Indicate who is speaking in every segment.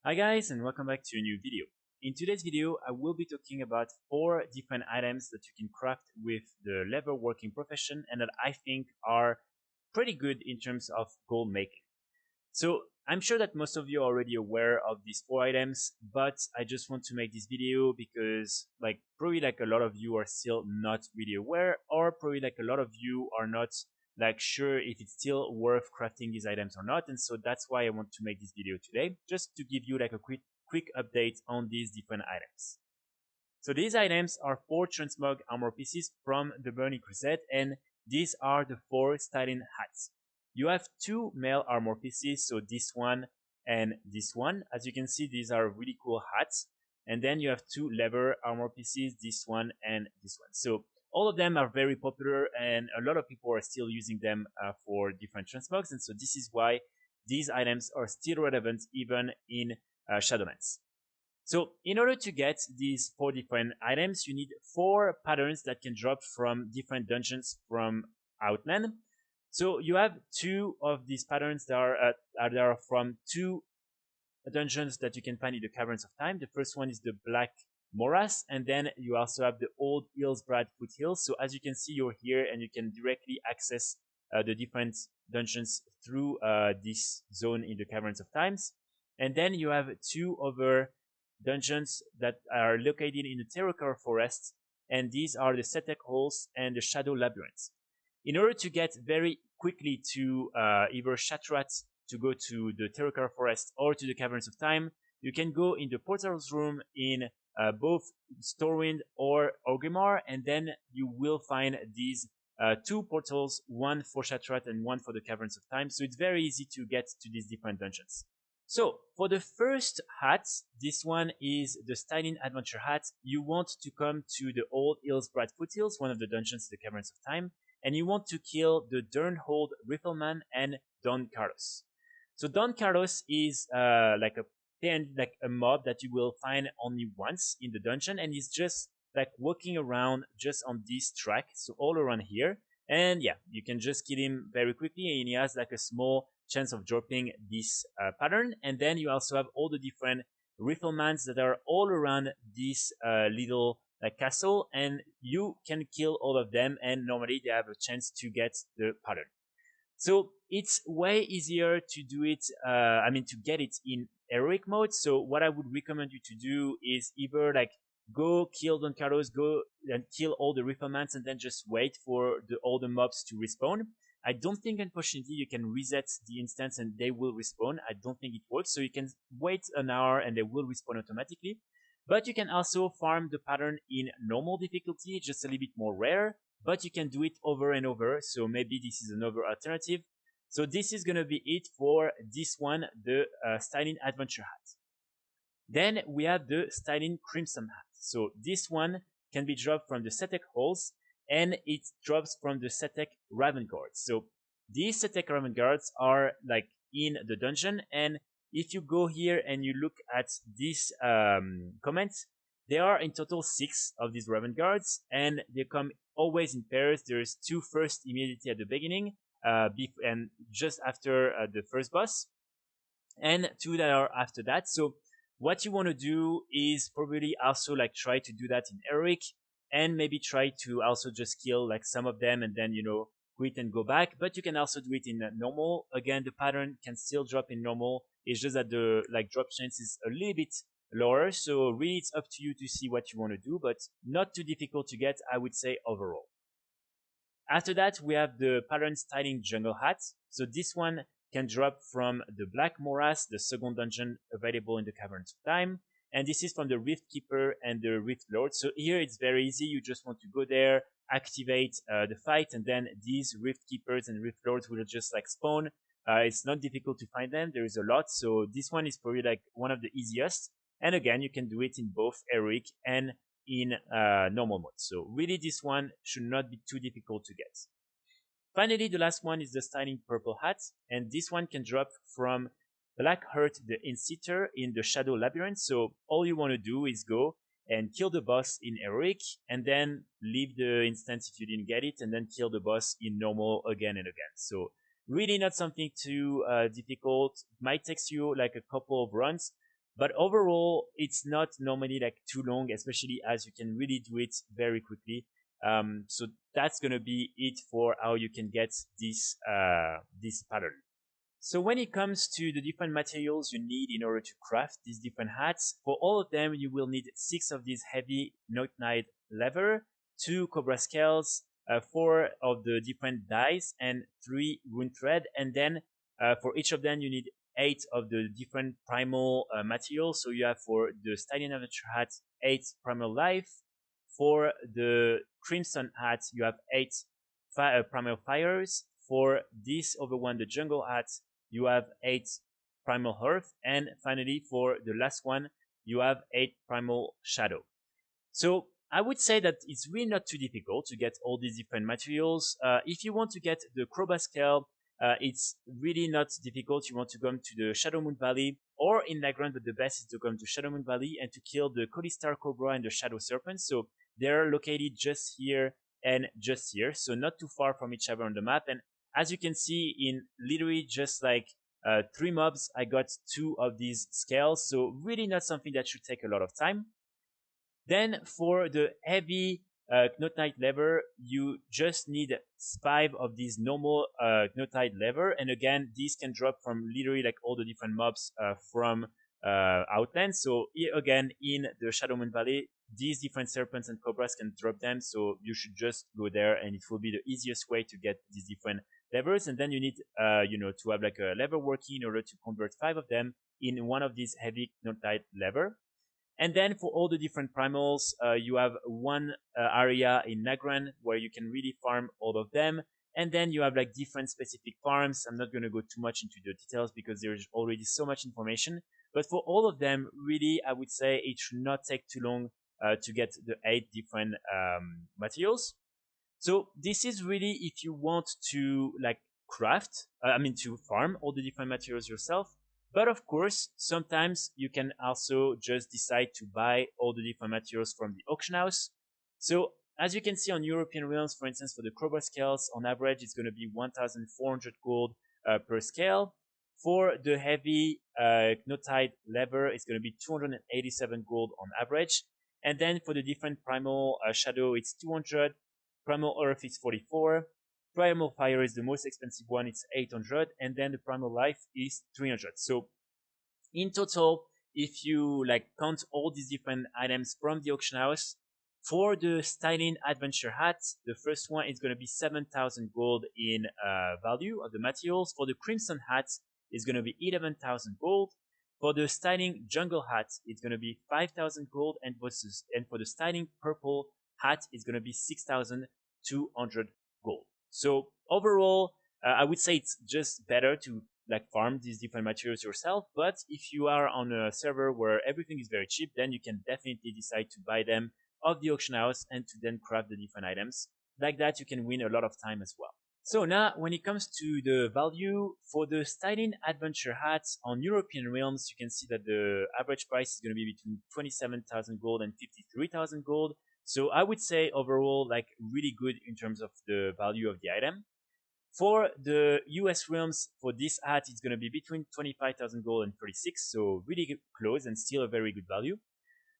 Speaker 1: Hi guys, and welcome back to a new video. In today's video, I will be talking about 4 different items that you can craft with the leatherworking profession and that I think are pretty good in terms of gold making. So I'm sure that most of you are already aware of these 4 items, but I just want to make this video because probably a lot of you are still not really aware, or probably a lot of you are not sure if it's still worth crafting these items or not. And so that's why I want to make this video today, just to give you a quick update on these different items. So these items are 4 transmog armor pieces from the Burning Crusade, and these are the 4 Stylin Hats. You have 2 male armor pieces, so this one and this one. As you can see, these are really cool hats. And then you have 2 leather armor pieces, this one and this one. So all of them are very popular, and a lot of people are still using them for different transmogs. And so this is why these items are still relevant even in Shadowlands. So in order to get these 4 different items, you need 4 patterns that can drop from different dungeons from Outland. So you have 2 of these patterns that are from 2 dungeons that you can find in the Caverns of Time. The first one is the Black Morass, and then you also have the Old Hillsbrad Foothills. So as you can see, you're here and you can directly access the different dungeons through this zone in the Caverns of Times. And then you have 2 other dungeons that are located in the Terracore Forest, and these are the Setek Halls and the Shadow Labyrinth. In order to get very quickly to either Shatrat to go to the Terracore Forest or to the Caverns of Time, you can go in the Portals room in both Stormwind or Orgrimmar, and then you will find these 2 portals, one for Shatrat and one for the Caverns of Time. So it's very easy to get to these different dungeons. So for the first hat, this one is the Stylin Adventure hat. You want to come to the Old Hillsbrad Foothills, one of the dungeons in the Caverns of Time, and you want to kill the Durnhold Rifleman and Don Carlos. So Don Carlos is like a mob that you will find only once in the dungeon, and he's just walking around just on this track, so all around here. And yeah, you can just kill him very quickly, and he has a small chance of dropping this pattern. And then you also have all the different riflemans that are all around this little castle, and you can kill all of them, and normally they have a chance to get the pattern. So it's way easier to do it, to get it in heroic mode. So what I would recommend you to do is either go kill Don Carlos, go and kill all the riflemans, and then just wait for all the mobs to respawn. I don't think, unfortunately, you can reset the instance and they will respawn. I don't think it works. So you can wait an hour and they will respawn automatically. But you can also farm the pattern in normal difficulty, just a little bit more rare. But you can do it over and over. So maybe this is another alternative. So this is going to be it for this one, the Stylin Adventure Hat. Then we have the Stylin Crimson Hat. So this one can be dropped from the Setek Halls, and it drops from the Setek Raven Guards. So these Setek Raven Guards are in the dungeon, and if you go here and you look at this comments, there are in total 6 of these Raven Guards, and they come always in pairs. There's 2 first immediately at the beginning, and just after the first boss, and 2 that are after that. So what you want to do is probably also try to do that in heroic, and maybe try to also just kill some of them and then quit and go back. But you can also do it in normal. Again, the pattern can still drop in normal. It's just that the drop chance is a little bit lower. So really it's up to you to see what you want to do, but not too difficult to get, I would say, overall. After that, we have the pattern Styling Jungle Hat. So this one can drop from the Black Morass, the second dungeon available in the Caverns of Time. And this is from the Rift Keeper and the Rift Lord. So here it's very easy. You just want to go there, activate the fight, and then these Rift Keepers and Rift Lords will just spawn. It's not difficult to find them. There is a lot. So this one is probably one of the easiest. And again, you can do it in both heroic and in normal mode. So really this one should not be too difficult to get. Finally, the last one is the Styling Purple Hat, and this one can drop from Blackheart the Inciter in the Shadow Labyrinth. So all you want to do is go and kill the boss in heroic, and then leave the instance if you didn't get it, and then kill the boss in normal again and again. So really not something too difficult. It might take you a couple of runs, But overall, it's not normally like too long, especially as you can really do it very quickly. So that's gonna be it for how you can get this pattern. So when it comes to the different materials you need in order to craft these different hats, for all of them you will need 6 of these heavy knight leather, 2 cobra scales, 4 of the different dyes, and 3 rune thread. And then for each of them you need 8 of the different primal materials. So you have for the Stylin Adventure hat 8 primal life. For the crimson hat you have 8 primal fires. For this other one, the jungle hat, you have 8 primal earth. And finally, for the last one, you have 8 primal shadow. So I would say that it's really not too difficult to get all these different materials. If you want to get the crowbar scale, it's really not difficult. You want to come to the Shadow Moon Valley or in Nagrand, but the best is to come to Shadow Moon Valley and to kill the Colistar Cobra and the Shadow Serpent. So they're located just here and just here, so not too far from each other on the map. And as you can see, in literally just like 3 mobs, I got 2 of these scales. So really not something that should take a lot of time. Then for the heavy Knotite leather, you just need 5 of these normal Knotite leather. And again, these can drop from literally like all the different mobs from Outland. So here again, in the Shadow Moon Valley, these different serpents and cobras can drop them. So you should just go there and it will be the easiest way to get these different levers. And then you need, to have like a lever working in order to convert 5 of them in one of these heavy Knotite leather. And then for all the different primals, you have one area in Nagrand where you can really farm all of them. And then you have like different specific farms. I'm not going to go too much into the details because there's already so much information. But for all of them, really, I would say it should not take too long to get the 8 different materials. So this is really if you want to like craft, to farm all the different materials yourself. But of course, sometimes you can also just decide to buy all the different materials from the auction house. So as you can see on European realms, for instance, for the crowbar scales, on average, it's going to be 1,400 gold per scale. For the heavy Knotite leather, it's going to be 287 gold on average. And then for the different primal shadow, it's 200. Primal earth is 44. Primal fire is the most expensive one, it's 800, and then the primal life is 300. So in total, if you like count all these different items from the auction house, for the Stylin Adventure hat, the first one is going to be 7,000 gold in value of the materials. For the Crimson hat, it's going to be 11,000 gold. For the Stylin Jungle hat, it's going to be 5,000 gold, and for the Stylin Purple hat, it's going to be 6,200 gold. So overall, I would say it's just better to like farm these different materials yourself. But if you are on a server where everything is very cheap, then you can definitely decide to buy them of the auction house and to then craft the different items. Like that, you can win a lot of time as well. So now, when it comes to the value for the Stylin Adventure hats on European realms, you can see that the average price is going to be between 27,000 gold and 53,000 gold. So I would say overall, like really good in terms of the value of the item. For the US realms, for this hat, it's going to be between 25,000 gold and 36, so really close and still a very good value.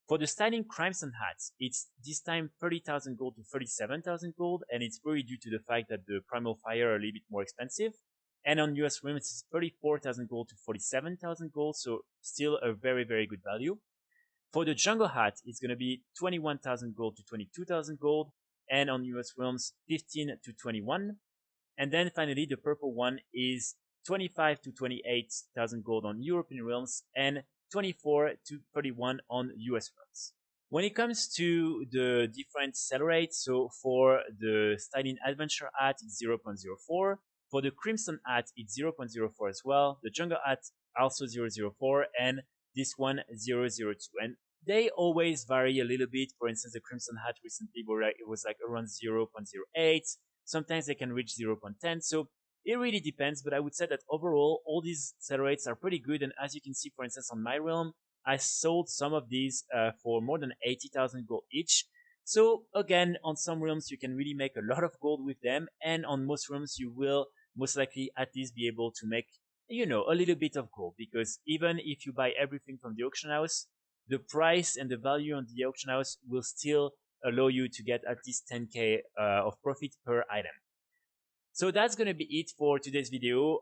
Speaker 1: For the Stylin Crimson hats, it's this time 30,000 gold to 37,000 gold, and it's very due to the fact that the Primal Fire are a little bit more expensive. And on US realms, it's 34,000 gold to 47,000 gold, so still a very, very good value. For the Jungle hat, it's going to be 21,000 gold to 22,000 gold, and on US realms, 15 to 21. And then finally, the purple one is 25 to 28,000 gold on European realms, and 24 to 31 on US realms. When it comes to the different Sellrate, so for the Stylin Adventure hat, it's 0.04. For the Crimson hat, it's 0.04 as well. The Jungle hat, also 0.04, and this one 0.02. And they always vary a little bit. For instance, the Crimson hat recently it was like around 0.08. Sometimes they can reach 0.10. So it really depends, but I would say that overall, all these sell rates are pretty good. And as you can see, for instance, on my realm, I sold some of these for more than 80,000 gold each. So again, on some realms, you can really make a lot of gold with them. And on most realms, you will most likely at least be able to make you know, a little bit of gold, because even if you buy everything from the auction house, the price and the value on the auction house will still allow you to get at least 10k of profit per item. So that's going to be it for today's video.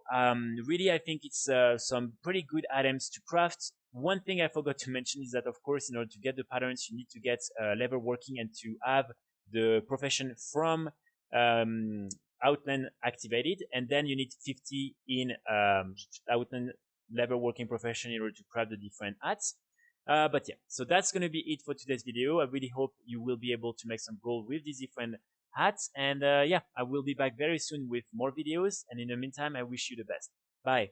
Speaker 1: Really, I think it's some pretty good items to craft. One thing I forgot to mention is that, of course, in order to get the patterns, you need to get leatherworking and to have the profession from outland activated, and then you need 50 in outland leatherworking profession in order to craft the different hats. But yeah, so that's going to be it for today's video. I really hope you will be able to make some gold with these different hats. And yeah, I will be back very soon with more videos. And in the meantime, I wish you the best. Bye.